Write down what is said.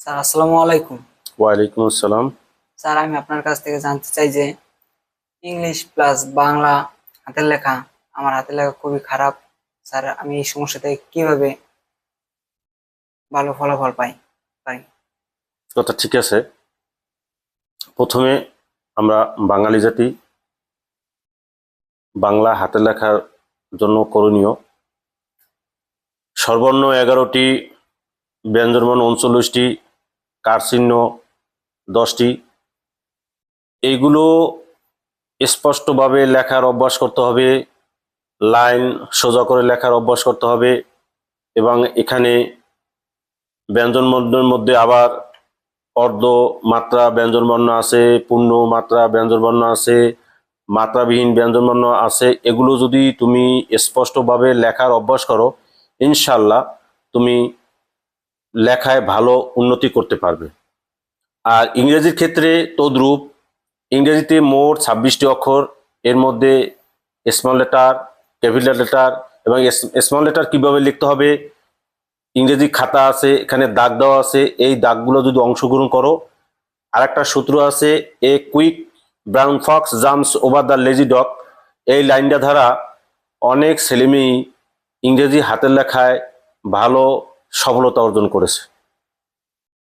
Sir আসসালামু আলাইকুম। ওয়ালাইকুম আসসালাম। স্যার আমি আপনার কাছ থেকে জানতে চাই যে ইংলিশ প্লাস বাংলা হাতের লেখা, আমার হাতের লেখা খুবই খারাপ। স্যার আমি এই সমস্যা থেকে কিভাবে ভালো ফলাফল পাই? কথা ঠিক আছে। প্রথমে আমরা বাঙালি জাতি বাংলা হাতের লেখার জন্য করণীয় স্বরবর্ণ 11টি, ব্যঞ্জনবর্ণ 39টি, কারচিহ্ন 10টি। এইগুলো স্পষ্টভাবে লেখার অভ্যাস করতে হবে, লাইন সোজা করে লেখার অভ্যাস করতে হবে। এবং এখানে ব্যঞ্জনবর্ণের মধ্যে আবার অর্ধ মাত্রা ব্যঞ্জনবর্ণ আছে, পূর্ণ মাত্রা ব্যঞ্জনবর্ণ আছে, মাত্রাবিহীন ব্যঞ্জনবর্ণ আছে। এগুলো যদি তুমি স্পষ্টভাবে লেখার অভ্যাস করো, ইনশাল্লাহ তুমি লেখায় ভালো উন্নতি করতে পারবে। আর ইংরেজির ক্ষেত্রে তদ্রূপ। ইংরেজিতে মোট 26টি অক্ষর, এর মধ্যে স্মল লেটার, ক্যাপিটাল লেটার এবং স্মল লেটার কিভাবে লিখতে হবে ইংরেজি খাতা আছে, এখানে দাগ দেওয়া আছে। এই দাগগুলো যদি অংশগ্রহণ করো, আর একটা সূত্র আছে, a quick brown Fox jumps over the lazy dog. এই লাইনটা দ্বারা অনেক ছেলেমেয়েই ইংরেজি হাতের লেখায় ভালো সফলতা অর্জন করেছে।